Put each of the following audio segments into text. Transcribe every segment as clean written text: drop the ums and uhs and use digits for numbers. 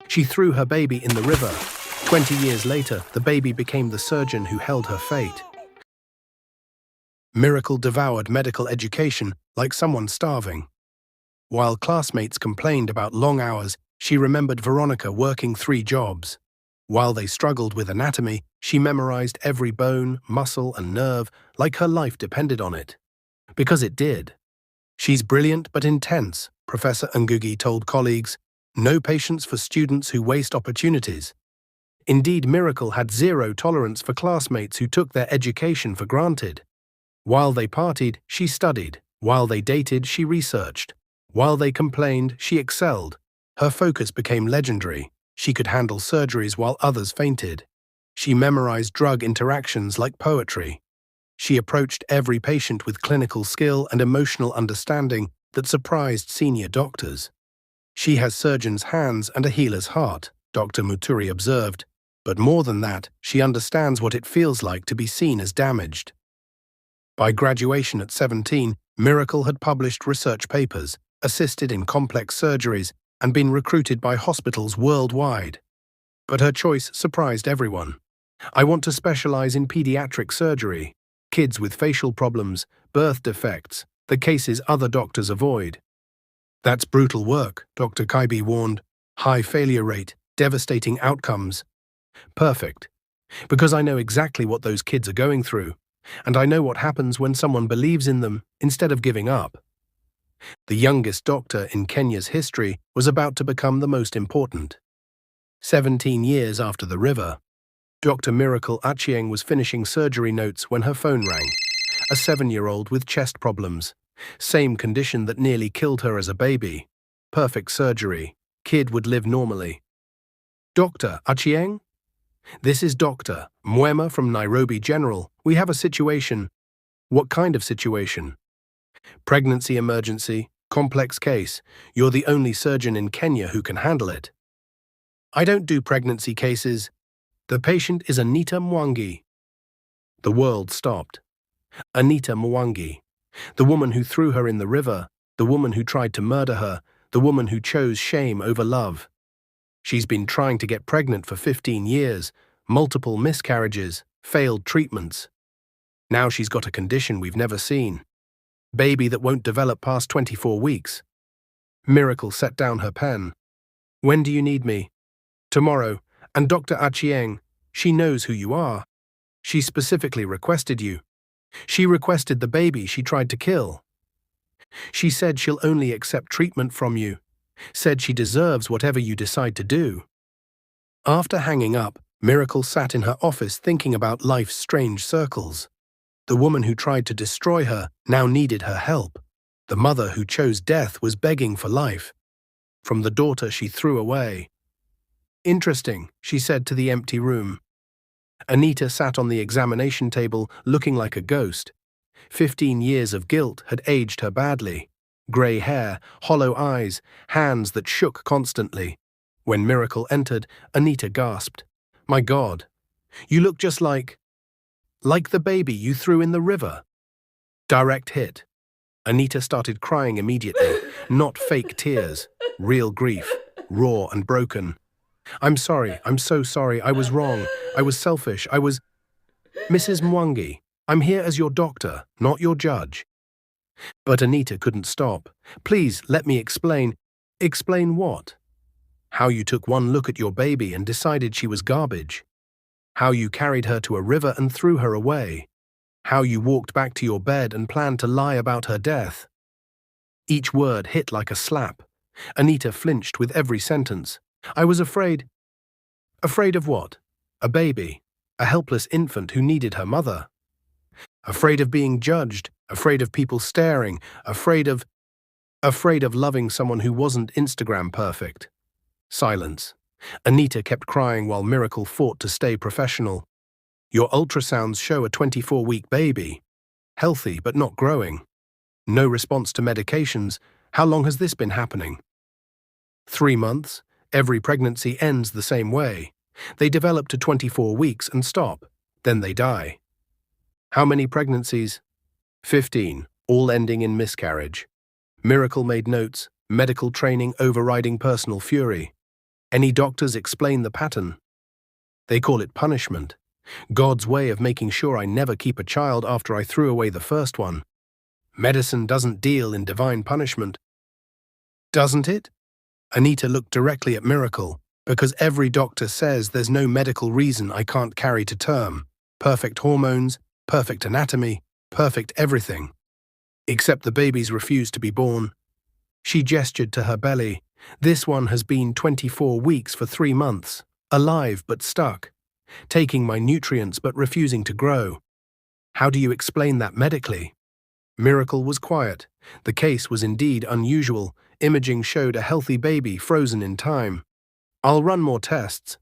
She threw her baby in the river. 20 years later, the baby became the surgeon who held her fate. Miracle devoured medical education like someone starving. While classmates complained about long hours, she remembered Veronica working 3 jobs. While they struggled with anatomy, she memorized every bone, muscle, and nerve like her life depended on it. Because it did. She's brilliant but intense, Professor Ngugi told colleagues. No patience for students who waste opportunities. Indeed, Miracle had zero tolerance for classmates who took their education for granted. While they partied, she studied. While they dated, she researched. While they complained, she excelled. Her focus became legendary. She could handle surgeries while others fainted. She memorized drug interactions like poetry. She approached every patient with clinical skill and emotional understanding that surprised senior doctors. She has surgeon's hands and a healer's heart, Dr. Muturi observed. But more than that, she understands what it feels like to be seen as damaged. By graduation at 17, Miracle had published research papers, assisted in complex surgeries, and been recruited by hospitals worldwide. But her choice surprised everyone. I want to specialize in pediatric surgery, kids with facial problems, birth defects, the cases other doctors avoid. That's brutal work, Dr. Kaibi warned. High failure rate, devastating outcomes. Perfect. Because I know exactly what those kids are going through, and I know what happens when someone believes in them instead of giving up. The youngest doctor in Kenya's history was about to become the most important. 17 years after the river, Dr. Miracle Achieng was finishing surgery notes when her phone rang. A 7-year-old with chest problems. Same condition that nearly killed her as a baby. Perfect surgery. Kid would live normally. Dr. Achieng? This is Dr. Mwema from Nairobi General. We have a situation. What kind of situation? Pregnancy emergency, complex case. You're the only surgeon in Kenya who can handle it. I don't do pregnancy cases. The patient is Anita Mwangi. The world stopped. Anita Mwangi. The woman who threw her in the river, the woman who tried to murder her, the woman who chose shame over love. She's been trying to get pregnant for 15 years, multiple miscarriages, failed treatments. Now she's got a condition we've never seen. Baby that won't develop past 24 weeks. Miracle set down her pen. When do you need me? Tomorrow. And Dr. Achieng, she knows who you are. She specifically requested you. She requested the baby she tried to kill. She said she'll only accept treatment from you. Said she deserves whatever you decide to do. After hanging up, Miracle sat in her office thinking about life's strange circles. The woman who tried to destroy her now needed her help. The mother who chose death was begging for life. From the daughter she threw away. Interesting, she said to the empty room. Anita sat on the examination table looking like a ghost. 15 years of guilt had aged her badly. Grey hair, hollow eyes, hands that shook constantly. When Miracle entered, Anita gasped. My God, you look just like the baby you threw in the river. Direct hit. Anita started crying immediately, not fake tears, real grief, raw and broken. I'm sorry, I'm so sorry, I was wrong, I was selfish, I was… Mrs. Mwangi, I'm here as your doctor, not your judge. But Anita couldn't stop. Please, let me explain. Explain what? How you took one look at your baby and decided she was garbage. How you carried her to a river and threw her away. How you walked back to your bed and planned to lie about her death. Each word hit like a slap. Anita flinched with every sentence. I was afraid. Afraid of what? A baby. A helpless infant who needed her mother. Afraid of being judged. Afraid of people staring. Afraid of loving someone who wasn't Instagram perfect. Silence. Anita kept crying while Miracle fought to stay professional. Your ultrasounds show a 24-week baby. Healthy but not growing. No response to medications. How long has this been happening? 3 months. Every pregnancy ends the same way. They develop to 24 weeks and stop. Then they die. How many pregnancies? 15, all ending in miscarriage. Miracle made notes, medical training overriding personal fury. Any doctors explain the pattern. They call it punishment. God's way of making sure I never keep a child after I threw away the first one. Medicine doesn't deal in divine punishment. Doesn't it? Anita looked directly at Miracle, because every doctor says there's no medical reason I can't carry to term. Perfect hormones, perfect anatomy, perfect everything. Except the babies refuse to be born. She gestured to her belly. This one has been 24 weeks for 3 months, alive but stuck, taking my nutrients but refusing to grow. How do you explain that medically? Miracle was quiet. The case was indeed unusual. Imaging showed a healthy baby frozen in time. I'll run more tests.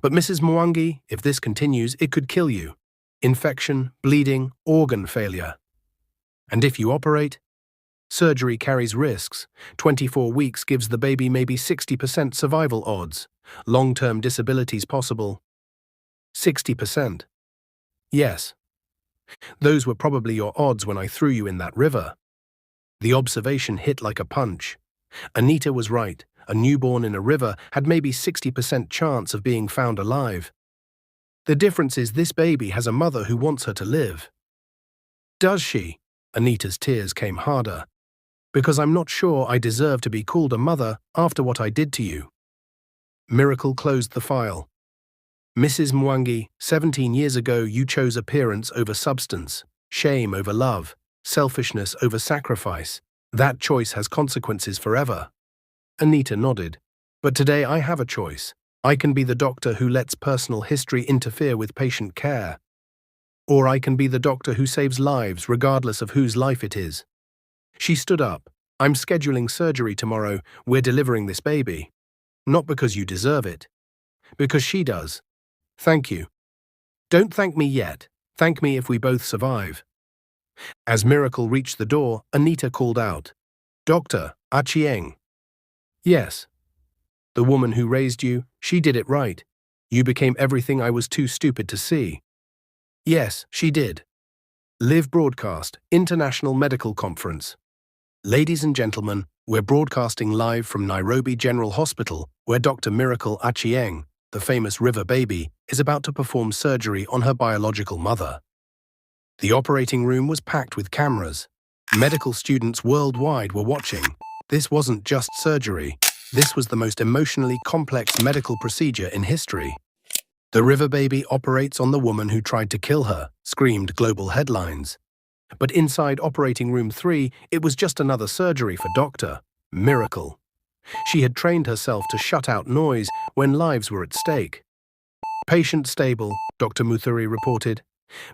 But Mrs. Mwangi, if this continues, it could kill you. Infection, bleeding, organ failure. And if you operate? Surgery carries risks. 24 weeks gives the baby maybe 60% survival odds. Long-term disabilities possible. 60%. Yes. Those were probably your odds when I threw you in that river. The observation hit like a punch. Anita was right. A newborn in a river had maybe 60% chance of being found alive. The difference is this baby has a mother who wants her to live. Does she? Anita's tears came harder. Because I'm not sure I deserve to be called a mother after what I did to you. Miracle closed the file. Mrs. Mwangi, 17 years ago you chose appearance over substance, shame over love, selfishness over sacrifice. That choice has consequences forever. Anita nodded. But today I have a choice. I can be the doctor who lets personal history interfere with patient care. Or I can be the doctor who saves lives regardless of whose life it is. She stood up. I'm scheduling surgery tomorrow. We're delivering this baby. Not because you deserve it. Because she does. Thank you. Don't thank me yet. Thank me if we both survive. As Miracle reached the door, Anita called out, Doctor, Achieng. Yes. The woman who raised you, she did it right. You became everything I was too stupid to see. Yes, she did. Live Broadcast, International Medical Conference. Ladies and gentlemen, we're broadcasting live from Nairobi General Hospital, where Dr. Miracle Achieng, the famous river baby, is about to perform surgery on her biological mother. The operating room was packed with cameras. Medical students worldwide were watching. This wasn't just surgery. This was the most emotionally complex medical procedure in history. The river baby operates on the woman who tried to kill her, screamed global headlines. But inside operating room 3, it was just another surgery for Dr. Miracle. She had trained herself to shut out noise when lives were at stake. Patient stable, Dr. Muthuri reported.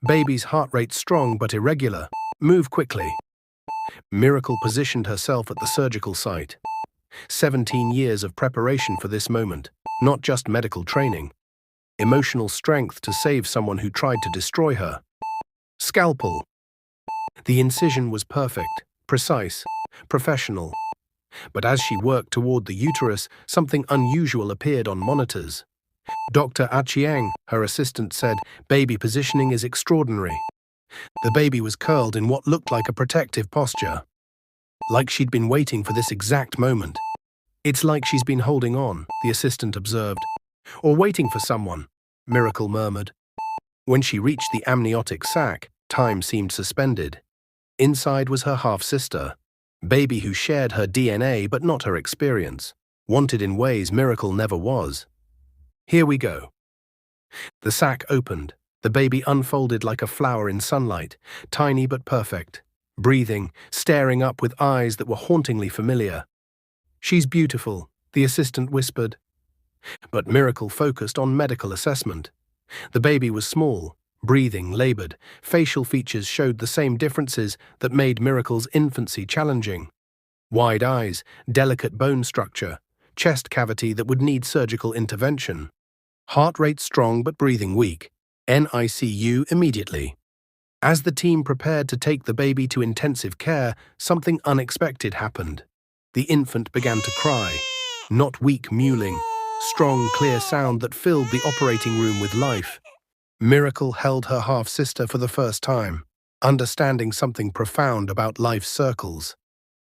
Baby's heart rate strong but irregular. Move quickly. Miracle positioned herself at the surgical site. 17 years of preparation for this moment, not just medical training. Emotional strength to save someone who tried to destroy her. Scalpel. The incision was perfect, precise, professional. But as she worked toward the uterus, something unusual appeared on monitors. Dr. Achieng, her assistant, said, baby positioning is extraordinary. The baby was curled in what looked like a protective posture. Like she'd been waiting for this exact moment. It's like she's been holding on, the assistant observed. Or waiting for someone, Miracle murmured. When she reached the amniotic sac, time seemed suspended. Inside was her half-sister, baby who shared her DNA but not her experience, wanted in ways Miracle never was. Here we go. The sac opened. The baby unfolded like a flower in sunlight, tiny but perfect, breathing, staring up with eyes that were hauntingly familiar. She's beautiful, the assistant whispered. But Miracle focused on medical assessment. The baby was small, breathing, labored. Facial features showed the same differences that made Miracle's infancy challenging. Wide eyes, delicate bone structure, chest cavity that would need surgical intervention. Heart rate strong but breathing weak. NICU immediately. As the team prepared to take the baby to intensive care, something unexpected happened. The infant began to cry. Not weak mewling, strong, clear sound that filled the operating room with life. Miracle held her half-sister for the first time, understanding something profound about life's circles.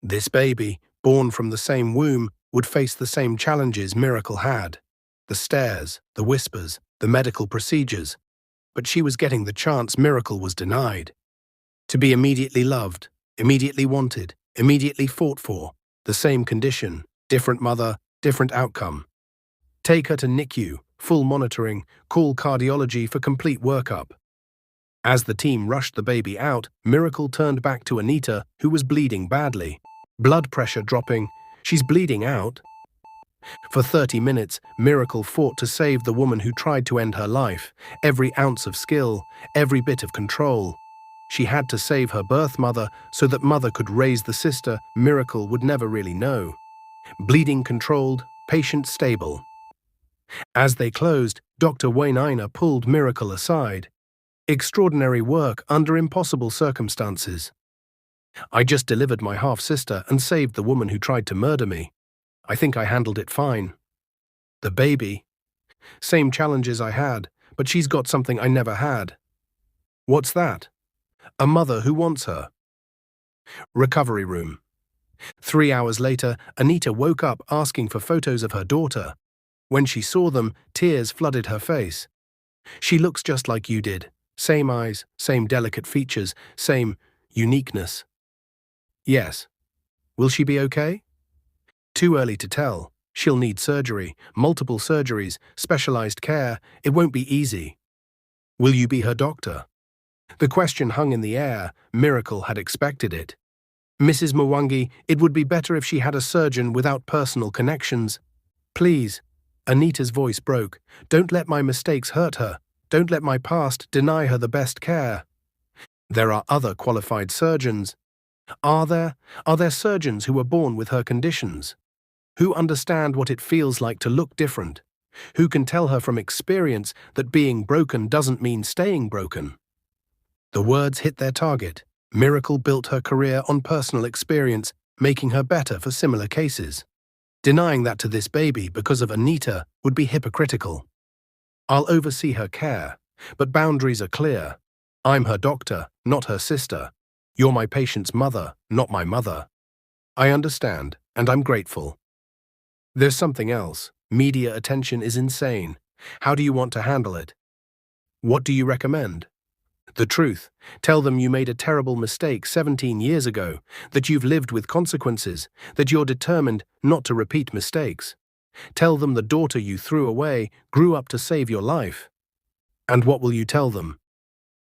This baby, born from the same womb, would face the same challenges Miracle had: the stares, the whispers, the medical procedures. But she was getting the chance Miracle was denied. To be immediately loved, immediately wanted, immediately fought for. The same condition, different mother, different outcome. Take her to NICU, full monitoring, call cardiology for complete workup. As the team rushed the baby out, Miracle turned back to Anita, who was bleeding badly. Blood pressure dropping. She's bleeding out. For 30 minutes, Miracle fought to save the woman who tried to end her life. Every ounce of skill, every bit of control. She had to save her birth mother so that mother could raise the sister Miracle would never really know. Bleeding controlled, patient stable. As they closed, Dr. Eniye pulled Miracle aside. Extraordinary work under impossible circumstances. I just delivered my half-sister and saved the woman who tried to murder me. I think I handled it fine. The baby. Same challenges I had, but she's got something I never had. What's that? A mother who wants her. Recovery room. 3 hours later, Anita woke up asking for photos of her daughter. When she saw them, tears flooded her face. She looks just like you did. Same eyes, same delicate features, same uniqueness. Yes. Will she be okay? Too early to tell. She'll need surgery, multiple surgeries, specialized care. It won't be easy. Will you be her doctor? The question hung in the air. Miracle had expected it. Mrs. Mwangi, it would be better if she had a surgeon without personal connections. Please. Anita's voice broke. Don't let my mistakes hurt her. Don't let my past deny her the best care. There are other qualified surgeons. Are there? Are there surgeons who were born with her conditions? Who understand what it feels like to look different? Who can tell her from experience that being broken doesn't mean staying broken? The words hit their target. Miracle built her career on personal experience, making her better for similar cases. Denying that to this baby because of Anita would be hypocritical. I'll oversee her care, but boundaries are clear. I'm her doctor, not her sister. You're my patient's mother, not my mother. I understand, and I'm grateful. There's something else. Media attention is insane. How do you want to handle it? What do you recommend? The truth. Tell them you made a terrible mistake 17 years ago, that you've lived with consequences, that you're determined not to repeat mistakes. Tell them the daughter you threw away grew up to save your life. And what will you tell them?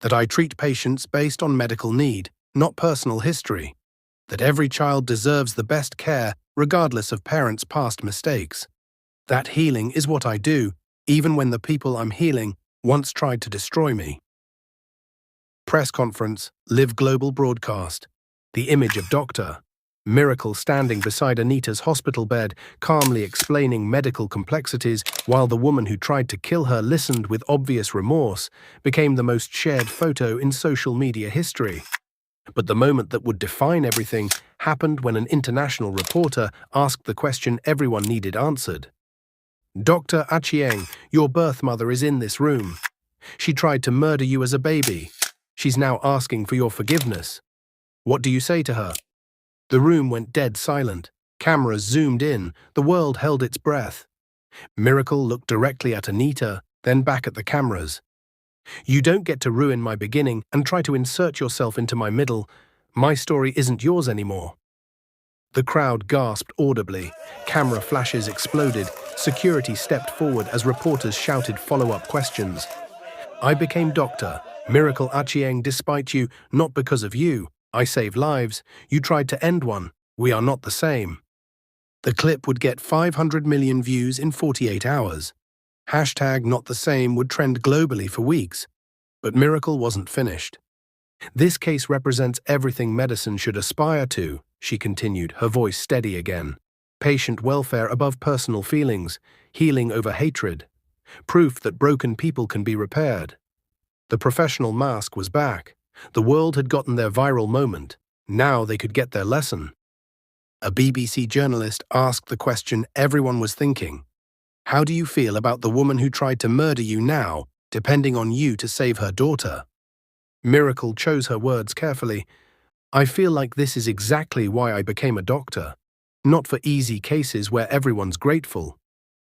That I treat patients based on medical need, not personal history. That every child deserves the best care regardless of parents' past mistakes. That healing is what I do, even when the people I'm healing once tried to destroy me. Press conference, Live Global broadcast. The image of Dr. Miracle standing beside Anita's hospital bed, calmly explaining medical complexities while the woman who tried to kill her listened with obvious remorse, became the most shared photo in social media history. But the moment that would define everything happened when an international reporter asked the question everyone needed answered. Dr. Achieng, your birth mother is in this room. She tried to murder you as a baby. She's now asking for your forgiveness. What do you say to her? The room went dead silent. Cameras zoomed in. The world held its breath. Miracle looked directly at Anita, then back at the cameras. You don't get to ruin my beginning and try to insert yourself into my middle. My story isn't yours anymore. The crowd gasped audibly. Camera flashes exploded. Security stepped forward as reporters shouted follow-up questions. I became Dr. Miracle Achieng despite you, not because of you. I saved lives. You tried to end one. We are not the same. The clip would get 500 million views in 48 hours. Hashtag not the same would trend globally for weeks. But Miracle wasn't finished. This case represents everything medicine should aspire to, she continued, her voice steady again. Patient welfare above personal feelings, healing over hatred. Proof that broken people can be repaired. The professional mask was back. The world had gotten their viral moment. Now they could get their lesson. A BBC journalist asked the question everyone was thinking. How do you feel about the woman who tried to murder you now, depending on you to save her daughter? Miracle chose her words carefully. I feel like this is exactly why I became a doctor. Not for easy cases where everyone's grateful.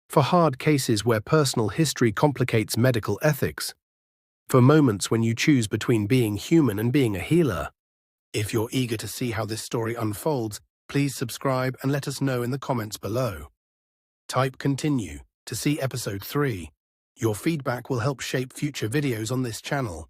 For hard cases where personal history complicates medical ethics. For moments when you choose between being human and being a healer. If you're eager to see how this story unfolds, please subscribe and let us know in the comments below. Type continue to see episode 3. Your feedback will help shape future videos on this channel.